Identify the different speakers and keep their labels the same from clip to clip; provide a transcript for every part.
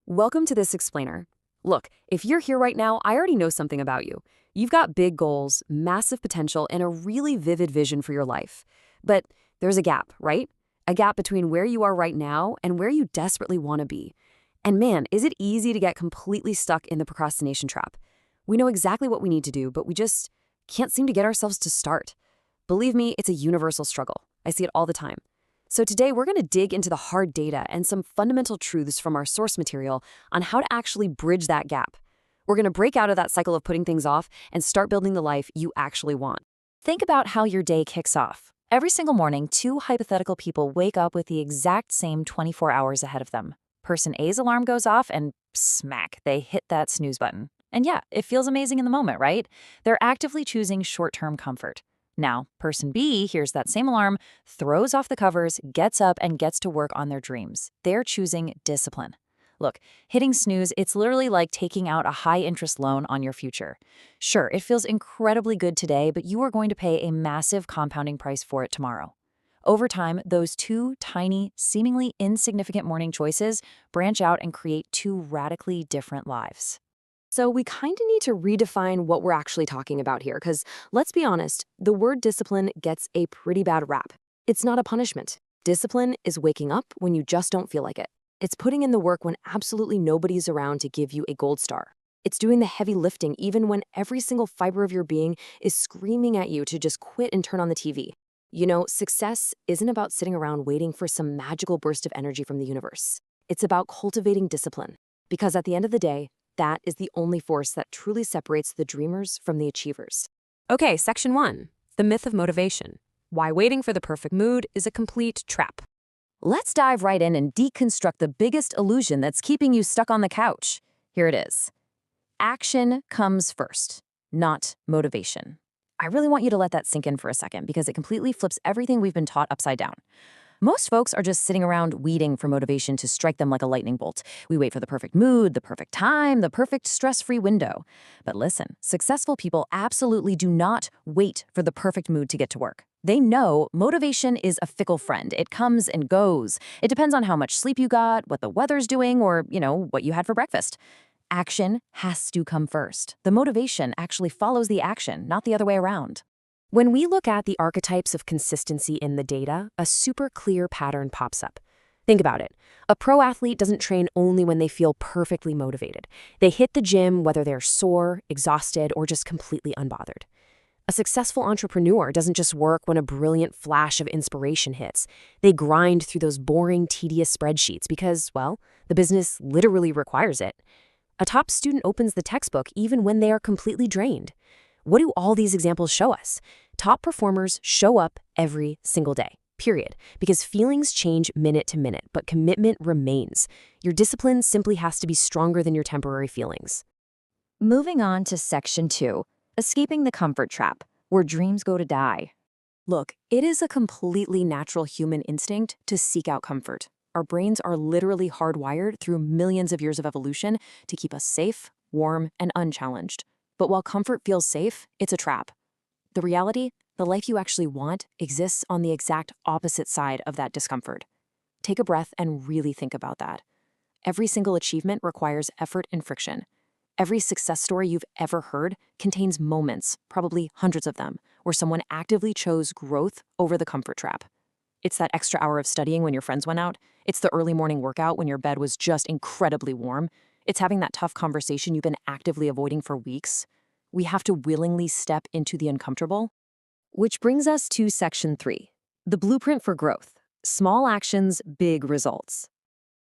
Speaker 1: Welcome to this explainer. Look, if you're here right now, I already know something about you. You've got big goals, massive potential, and a really vivid vision for your life. But there's a gap, right? A gap between where you are right now and where you desperately want to be. And man, is it easy to get completely stuck in the procrastination trap. We know exactly what we need to do, but we just can't seem to get ourselves to start. Believe me, it's a universal struggle. I see it all the time. So today we're going to dig into the hard data and some fundamental truths from our source material on how to actually bridge that gap. We're going to break out of that cycle of putting things off and start building the life you actually want. Think about how your day kicks off. Every single morning, two hypothetical people wake up with the exact same 24 hours ahead of them. Person A's alarm goes off and smack, they hit that snooze button. And yeah, it feels amazing in the moment, right? They're actively choosing short-term comfort. Now, person B hears that same alarm, throws off the covers, gets up, and gets to work on their dreams. They're choosing discipline. Look, hitting snooze, it's literally like taking out a high-interest loan on your future. Sure, it feels incredibly good today, but you are going to pay a massive compounding price for it tomorrow. Over time, those two tiny, seemingly insignificant morning choices branch out and create two radically different lives. So we kind of need to redefine what we're actually talking about here, because let's be honest, the word discipline gets a pretty bad rap. It's not a punishment. Discipline is waking up when you just don't feel like it. It's putting in the work when absolutely nobody's around to give you a gold star. It's doing the heavy lifting even when every single fiber of your being is screaming at you to just quit and turn on the TV. You know, success isn't about sitting around waiting for some magical burst of energy from the universe. It's about cultivating discipline. Because at the end of the day, that is the only force that truly separates the dreamers from the achievers. Okay, section 1. The myth of motivation. Why waiting for the perfect mood is a complete trap. Let's dive right in and deconstruct the biggest illusion that's keeping you stuck on the couch. Here it is. Action comes first, not motivation. I really want you to let that sink in for a second because it completely flips everything we've been taught upside down. Most folks are just sitting around waiting for motivation to strike them like a lightning bolt. We wait for the perfect mood, the perfect time, the perfect stress-free window. But listen, successful people absolutely do not wait for the perfect mood to get to work. They know motivation is a fickle friend. It comes and goes. It depends on how much sleep you got, what the weather's doing, or, what you had for breakfast. Action has to come first. The motivation actually follows the action, not the other way around. When we look at the archetypes of consistency in the data, a super clear pattern pops up. Think about it. A pro athlete doesn't train only when they feel perfectly motivated. They hit the gym whether they're sore, exhausted, or just completely unbothered. A successful entrepreneur doesn't just work when a brilliant flash of inspiration hits. They grind through those boring, tedious spreadsheets because, well, the business literally requires it. A top student opens the textbook even when they are completely drained. What do all these examples show us? Top performers show up every single day, period. Because feelings change minute to minute, but commitment remains. Your discipline simply has to be stronger than your temporary feelings. Moving on to section 2, escaping the comfort trap, where dreams go to die. Look, it is a completely natural human instinct to seek out comfort. Our brains are literally hardwired through millions of years of evolution to keep us safe, warm, and unchallenged. But while comfort feels safe, it's a trap. The reality, the life you actually want, exists on the exact opposite side of that discomfort. Take a breath and really think about that. Every single achievement requires effort and friction. Every success story you've ever heard contains moments, probably hundreds of them, where someone actively chose growth over the comfort trap. It's that extra hour of studying when your friends went out. It's the early morning workout when your bed was just incredibly warm. It's having that tough conversation you've been actively avoiding for weeks. We have to willingly step into the uncomfortable. Which brings us to section 3, the blueprint for growth. Small actions, big results.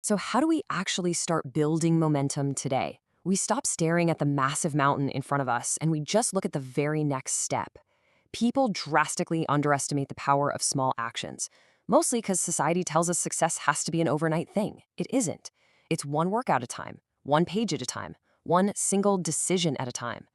Speaker 1: So how do we actually start building momentum today? We stop staring at the massive mountain in front of us and we just look at the very next step. People drastically underestimate the power of small actions, mostly because society tells us success has to be an overnight thing. It isn't. It's one workout at a time, one page at a time, one single decision at a time.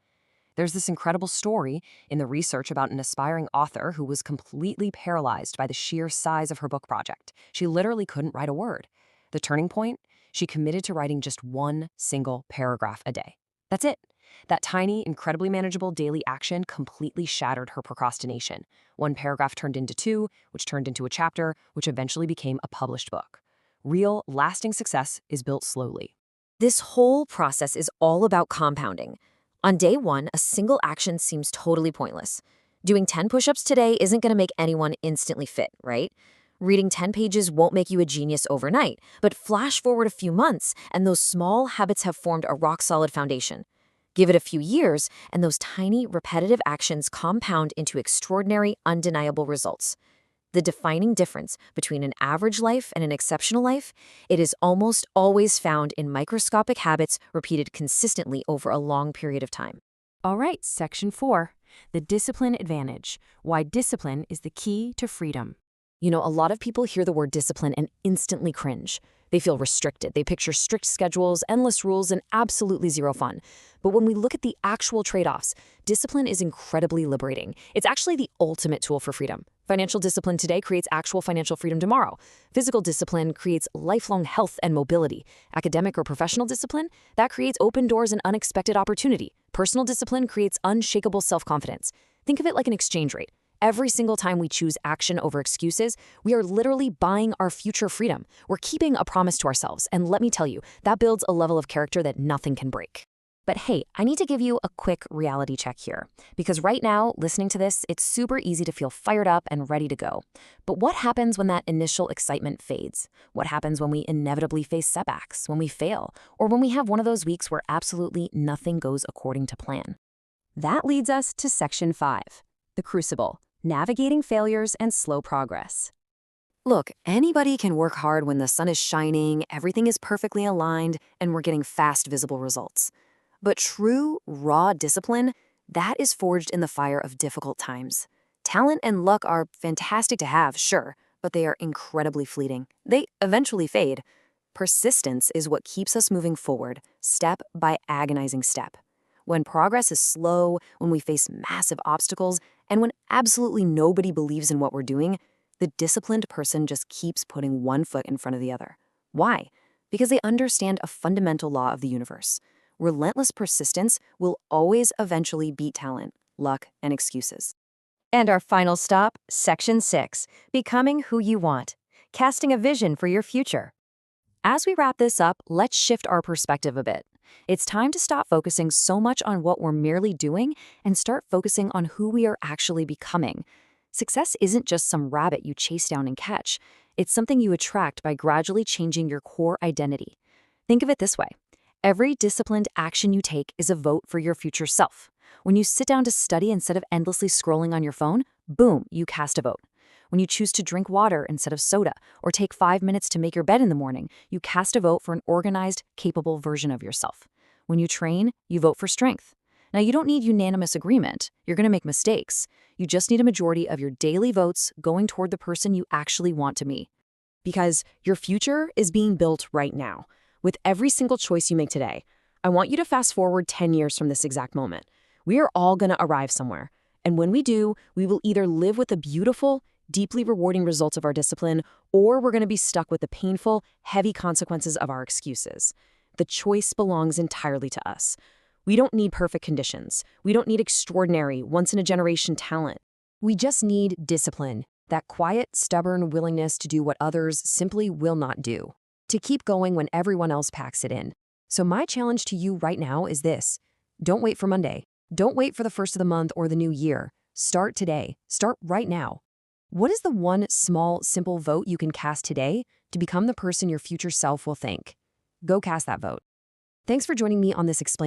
Speaker 1: There's this incredible story in the research about an aspiring author who was completely paralyzed by the sheer size of her book project. She literally couldn't write a word. The turning point? She committed to writing just one single paragraph a day. That's it. That tiny, incredibly manageable daily action completely shattered her procrastination. One paragraph turned into 2, which turned into a chapter, which eventually became a published book. Real, lasting success is built slowly.
Speaker 2: This whole process is all about compounding. On day one, a single action seems totally pointless. Doing 10 push-ups today isn't going to make anyone instantly fit, right? Reading 10 pages won't make you a genius overnight, but flash forward a few months, and those small habits have formed a rock-solid foundation. Give it a few years, and those tiny, repetitive actions compound into extraordinary, undeniable results. The defining difference between an average life and an exceptional life, it is almost always found in microscopic habits repeated consistently over a long period of time.
Speaker 1: All right, Section 4, the discipline advantage. Why discipline is the key to freedom. You know, a lot of people hear the word discipline and instantly cringe. They feel restricted. They picture strict schedules, endless rules, and absolutely zero fun. But when we look at the actual trade-offs, discipline is incredibly liberating. It's actually the ultimate tool for freedom. Financial discipline today creates actual financial freedom tomorrow. Physical discipline creates lifelong health and mobility. Academic or professional discipline, that creates open doors and unexpected opportunity. Personal discipline creates unshakable self-confidence. Think of it like an exchange rate. Every single time we choose action over excuses, we are literally buying our future freedom. We're keeping a promise to ourselves, and let me tell you, that builds a level of character that nothing can break. But hey, I need to give you a quick reality check here, because right now, listening to this, it's super easy to feel fired up and ready to go. But what happens when that initial excitement fades? What happens when we inevitably face setbacks, when we fail, or when we have one of those weeks where absolutely nothing goes according to plan? That leads us to Section 5, the crucible. Navigating failures and slow progress. Look, anybody can work hard when the sun is shining, everything is perfectly aligned, and we're getting fast, visible results. But true, raw discipline, that is forged in the fire of difficult times. Talent and luck are fantastic to have, sure, but they are incredibly fleeting. They eventually fade. Persistence is what keeps us moving forward, step by agonizing step. When progress is slow, when we face massive obstacles, and when absolutely nobody believes in what we're doing, the disciplined person just keeps putting one foot in front of the other. Why? Because they understand a fundamental law of the universe. Relentless persistence will always eventually beat talent, luck, and excuses. And our final stop, Section 6, becoming who you want, casting a vision for your future. As we wrap this up, let's shift our perspective a bit. It's time to stop focusing so much on what we're merely doing and start focusing on who we are actually becoming. Success isn't just some rabbit you chase down and catch. It's something you attract by gradually changing your core identity. Think of it this way. Every disciplined action you take is a vote for your future self. When you sit down to study instead of endlessly scrolling on your phone, boom, you cast a vote. When you choose to drink water instead of soda, or take 5 minutes to make your bed in the morning, you cast a vote for an organized, capable version of yourself. When you train, you vote for strength. Now, you don't need unanimous agreement. You're going to make mistakes. You just need a majority of your daily votes going toward the person you actually want to be. Because your future is being built right now. With every single choice you make today, I want you to fast forward 10 years from this exact moment. We are all going to arrive somewhere. And when we do, we will either live with the beautiful, deeply rewarding results of our discipline, or we're going to be stuck with the painful, heavy consequences of our excuses. The choice belongs entirely to us. We don't need perfect conditions. We don't need extraordinary, once-in-a-generation talent. We just need discipline, that quiet, stubborn willingness to do what others simply will not do, to keep going when everyone else packs it in. So my challenge to you right now is this. Don't wait for Monday. Don't wait for the first of the month or the new year. Start today. Start right now. What is the one small, simple vote you can cast today to become the person your future self will thank? Go cast that vote. Thanks for joining me on this Explain